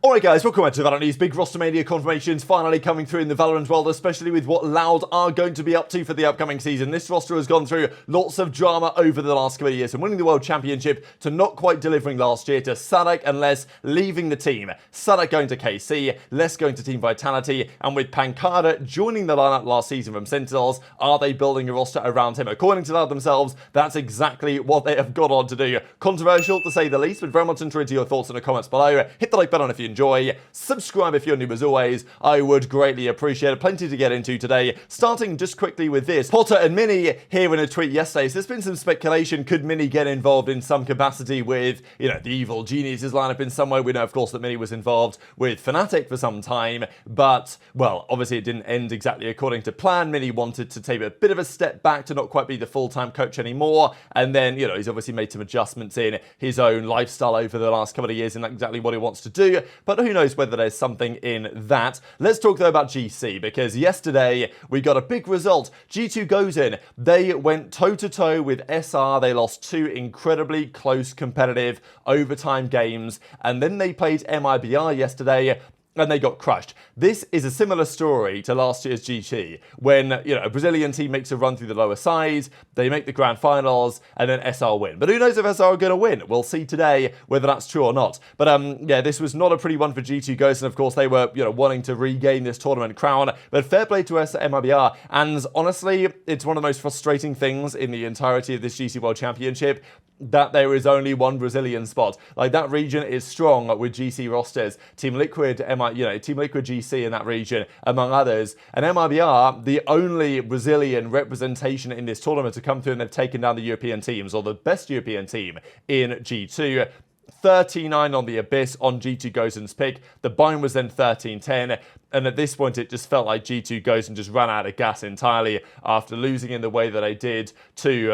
Alright guys, welcome back to VALORANT News. Big roster mania confirmations finally coming through in the VALORANT world, especially with what Loud are going to be up to for the upcoming season. This roster has gone through lots of drama over the last couple of years, from winning the World Championship to not quite delivering last year, to Sadek and Les leaving the team. Sadek going to KC, Les going to Team Vitality, and with Pankada joining the lineup last season from Sentinels, are they building a roster around him? According to Loud themselves, that's exactly what they have got on to do. Controversial to say the least, but very much interested in your thoughts in the comments below. Hit the like button if you enjoy, subscribe if you're new as always, I would greatly appreciate it. Plenty to get into today, starting just quickly with this. Potter and Mini here in a tweet yesterday, so there's been some speculation, could Mini get involved in some capacity with, the evil geniuses lineup in some way? We know of course that Mini was involved with Fnatic for some time, but, well, obviously it didn't end exactly according to plan. Mini wanted to take a bit of a step back to not quite be the full-time coach anymore, and then, he's obviously made some adjustments in his own lifestyle over the last couple of years, and that's exactly what he wants to do, but who knows whether there's something in that. Let's talk though about GC, because yesterday we got a big result. G2 goes in, they went toe-to-toe with SR, they lost two incredibly close competitive overtime games, and then they played MIBR yesterday, and they got crushed. This is a similar story to last year's GT, when, a Brazilian team makes a run through the lower side, they make the grand finals, and then SR win. But who knows if SR are going to win? We'll see today whether that's true or not. But, this was not a pretty one for G2 Ghosts, and of course they were, wanting to regain this tournament crown. But fair play to MIBR, and honestly, it's one of the most frustrating things in the entirety of this GC World Championship, that there is only one Brazilian spot. Like, that region is strong with GC rosters. Team Liquid, Team Liquid GC in that region, among others. And MIBR, the only Brazilian representation in this tournament to come through, and they've taken down the European teams, or the best European team in G2. 39 on the Abyss on G2 Gozen's pick. The bind was then 13-10, and at this point it just felt like G2 Gozen just ran out of gas entirely after losing in the way that they did to,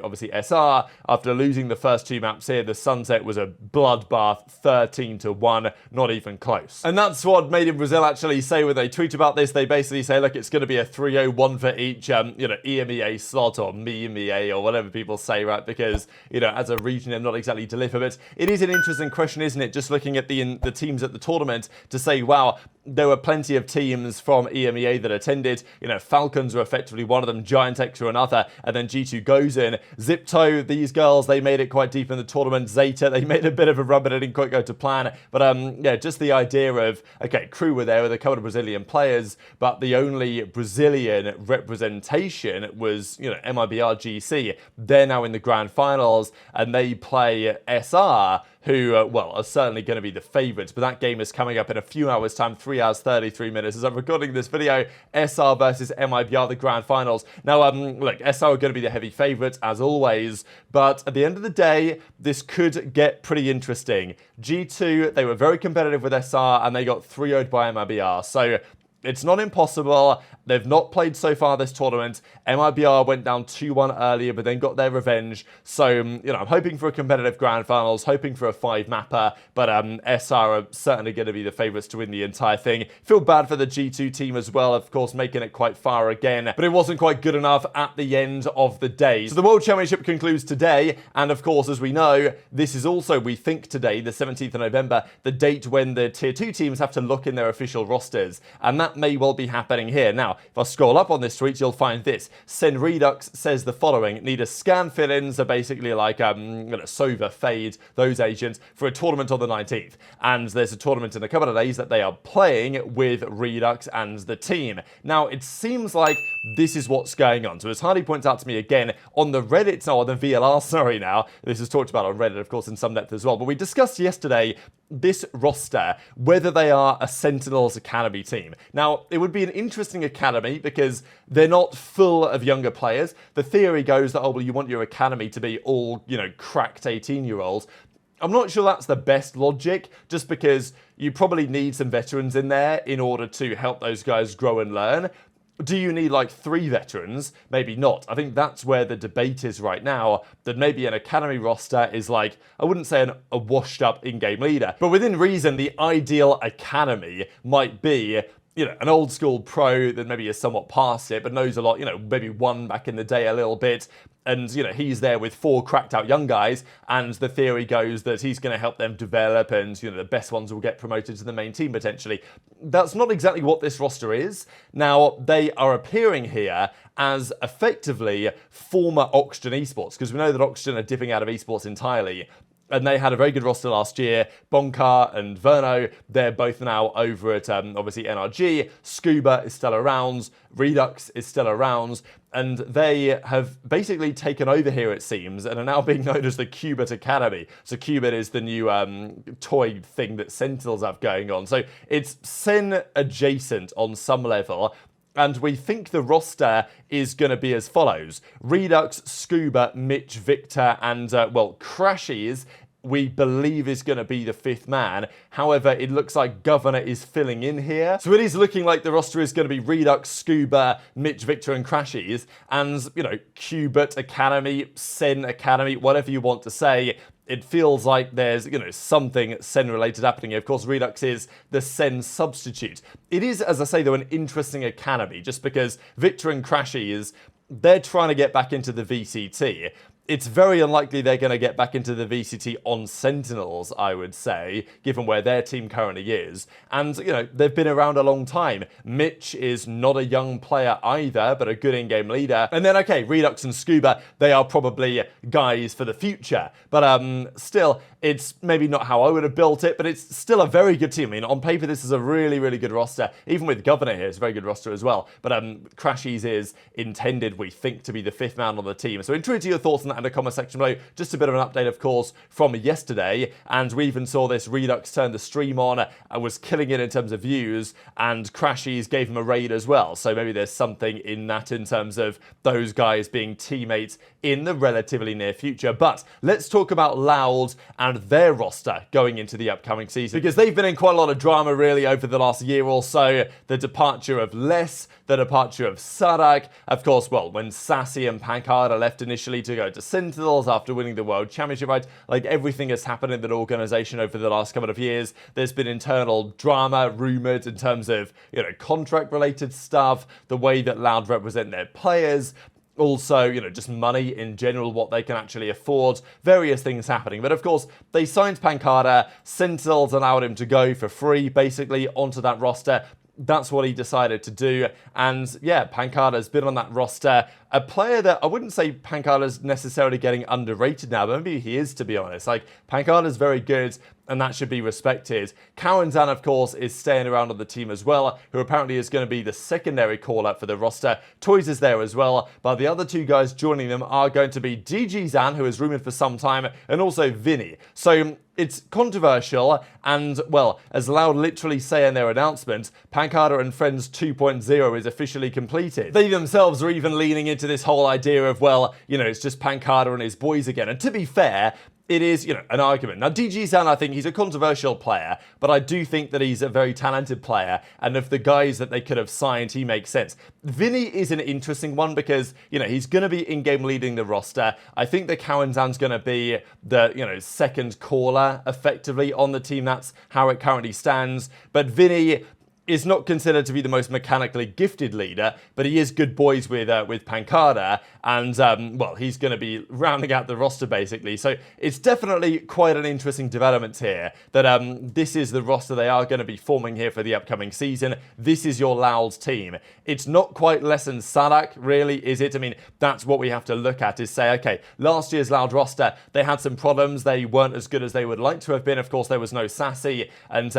obviously SR. After losing the first two maps here, the Sunset was a bloodbath, 13-1, not even close. And that's what made in Brazil actually say when they tweet about this. They basically say, look, it's going to be a 3-0-1 for each, EMEA slot, or MEA, or whatever people say, right? Because, as a region, they're not exactly deliver, but it is an interesting question, isn't it? Just looking at the teams at the tournament to say, wow, there were plenty of teams from EMEA that attended. Falcons were effectively one of them, Giant X were another, and then G2 goes in. Zipto, these girls, they made it quite deep in the tournament. Zeta, they made a bit of a run, but it didn't quite go to plan. But just the idea of, okay, Crew were there with a couple of Brazilian players, but the only Brazilian representation was, MIBR GC. They're now in the grand finals, and they play SR, who, are certainly going to be the favourites. But that game is coming up in a few hours' time, 3 hours, 33 minutes. As I'm recording this video, SR versus MIBR, the grand finals. Now, look, SR are going to be the heavy favourites, as always. But at the end of the day, this could get pretty interesting. G2, they were very competitive with SR, and they got 3-0'd by MIBR. So it's not impossible. They've not played so far this tournament. MIBR went down 2-1 earlier, but then got their revenge. So, I'm hoping for a competitive grand finals, hoping for a 5-mapper, but SR are certainly going to be the favourites to win the entire thing. Feel bad for the G2 team as well, of course, making it quite far again, but it wasn't quite good enough at the end of the day. So the World Championship concludes today, and of course, as we know, this is also, we think today, the 17th of November, the date when the Tier 2 teams have to look in their official rosters, and that may well be happening here. Now, if I scroll up on this tweet, you'll find this. SEN Redux says the following: need a scan fill-in, so basically like Sova, Fade, those agents, for a tournament on the 19th. And there's a tournament in a couple of days that they are playing with Redux and the team. Now, it seems like this is what's going on. So as Hardy points out to me again, on the Reddit, or the VLR, sorry now, this is talked about on Reddit, of course, in some depth as well, but we discussed yesterday this roster, whether they are a Sentinels Academy team. Now, it would be an interesting academy because they're not full of younger players. The theory goes that, oh, well, you want your academy to be all, cracked 18-year-olds. I'm not sure that's the best logic, just because you probably need some veterans in there in order to help those guys grow and learn. Do you need like 3 veterans? Maybe not. I think that's where the debate is right now, that maybe an academy roster is like, I wouldn't say a washed up in-game leader, but within reason, the ideal academy might be an old school pro that maybe is somewhat past it, but knows a lot, maybe won back in the day a little bit. And, he's there with 4 cracked out young guys. And the theory goes that he's going to help them develop and, the best ones will get promoted to the main team potentially. That's not exactly what this roster is. Now, they are appearing here as effectively former Oxygen esports, because we know that Oxygen are dipping out of esports entirely. And they had a very good roster last year. Bonkar and Verno, they're both now over at, obviously, NRG. Scuba is still around. Redux is still around. And they have basically taken over here, it seems, and are now being known as the Cubert Academy. So Cubert is the new toy thing that Sentinels have going on. So it's SEN adjacent on some level. And we think the roster is going to be as follows. Redux, Scuba, Mitch, Victor, and, Crashies, we believe is going to be the 5th man. However, it looks like Governor is filling in here. So it is looking like the roster is going to be Redux, Scuba, Mitch, Victor, and Crashies. And, Cubert Academy, SEN Academy, whatever you want to say. It feels like there's, something SEN-related happening. Of course, Redux is the SEN substitute. It is, as I say, though, an interesting academy, just because Victor and Crashies, they're trying to get back into the VCT. It's very unlikely they're going to get back into the VCT on Sentinels, I would say, given where their team currently is. And, they've been around a long time. Mitch is not a young player either, but a good in-game leader. And then, okay, Redux and Scuba, they are probably guys for the future. But still, it's maybe not how I would have built it, but it's still a very good team. I mean, on paper, this is a really, really good roster. Even with Governor here, it's a very good roster as well. But Crashies is intended, we think, to be the 5th man on the team. So intrigued to your thoughts on that in the comment section below. Just a bit of an update, of course, from yesterday. And we even saw this Redux turn the stream on and was killing it in terms of views. And Crashies gave him a raid as well. So maybe there's something in that in terms of those guys being teammates in the relatively near future. But let's talk about Loud and their roster going into the upcoming season, because they've been in quite a lot of drama really over the last year or so. The departure of Les, the departure of Sadak, of course, when Sassy and Pankada left initially to go to Sentinels after winning the World Championship, right? Like, everything has happened in that organization over the last couple of years. There's been internal drama rumored in terms of, contract related stuff, the way that Loud represent their players. Also, just money in general, what they can actually afford, various things happening. But of course, they signed Pankada. Sentinels allowed him to go for free, basically, onto that roster. That's what he decided to do. And yeah, Pankada's been on that roster. A player that I wouldn't say Pankada's necessarily getting underrated now, but maybe he is, to be honest. Like, Pankada's very good, and that should be respected. Cowanzan, of course, is staying around on the team as well, who apparently is going to be the secondary call-up for the roster. Toys is there as well, but the other 2 guys joining them are going to be DG Zan, who is rumoured for some time, and also Vinny. So it's controversial, and, as Loud literally say in their announcement, Pankada and Friends 2.0 is officially completed. They themselves are even leaning into this whole idea of, it's just Pankada and his boys again. And to be fair, it is, an argument. Now, DG Zan, I think he's a controversial player, but I do think that he's a very talented player, and of the guys that they could have signed, he makes sense. Vinny is an interesting one because, he's going to be in-game leading the roster. I think that Cowanzan's going to be the, second caller, effectively, on the team. That's how it currently stands. But Vinny is not considered to be the most mechanically gifted leader, but he is good boys with Pankada, and, he's going to be rounding out the roster, basically. So it's definitely quite an interesting development here, that this is the roster they are going to be forming here for the upcoming season. This is your Loud team. It's not quite less than Sadak, really, is it? I mean, that's what we have to look at, is say, okay, last year's Loud roster, they had some problems. They weren't as good as they would like to have been. Of course, there was no Sassy, and,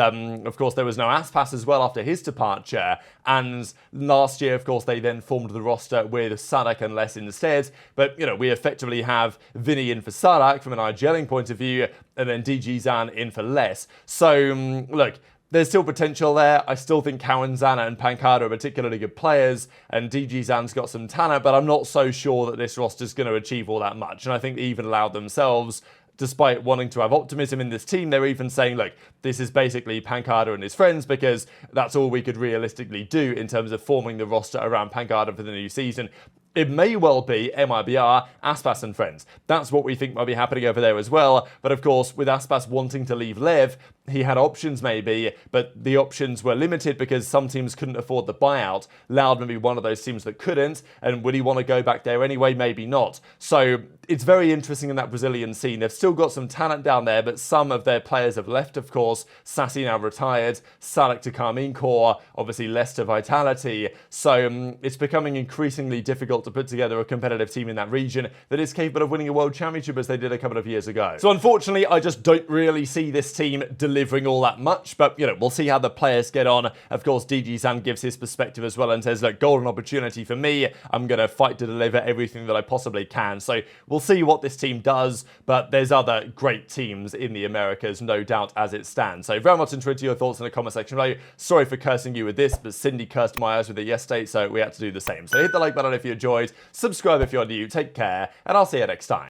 of course, there was no Aspas as well after his departure. And last year, of course, they then formed the roster with Sadak and Les instead. But, we effectively have Vinny in for Sadak from an IGLing point of view, and then DG Zan in for Les. So, look, there's still potential there. I still think Cowanzan and Pankada are particularly good players, and DG Zan's got some talent, but I'm not so sure that this roster's going to achieve all that much. And I think they even allowed themselves, despite wanting to have optimism in this team, they're even saying, look, this is basically Pankada and his friends, because that's all we could realistically do in terms of forming the roster around Pankada for the new season. it may well be MIBR, Aspas and friends. That's what we think might be happening over there as well. But of course, with Aspas wanting to leave Lev, he had options maybe, but the options were limited because some teams couldn't afford the buyout. Loud may be one of those teams that couldn't, and would he want to go back there anyway? Maybe not. So it's very interesting in that Brazilian scene. They've still got some talent down there, but some of their players have left, of course. Sassy now retired, Salak to Carmine Core, obviously less to Vitality. So it's becoming increasingly difficult to put together a competitive team in that region that is capable of winning a world championship as they did a couple of years ago. So unfortunately, I just don't really see this team delivering all that much, but we'll see how the players get on. Of course, DG San gives his perspective as well and says, look, golden opportunity for me. I'm going to fight to deliver everything that I possibly can. So we'll see what this team does, but there's other great teams in the Americas, no doubt, as it stands. So very much into your thoughts in the comment section below. Sorry for cursing you with this, but Cindy cursed my eyes with it yesterday, so we had to do the same. So hit the like button if you enjoyed, subscribe if you're new, take care, and I'll see you next time.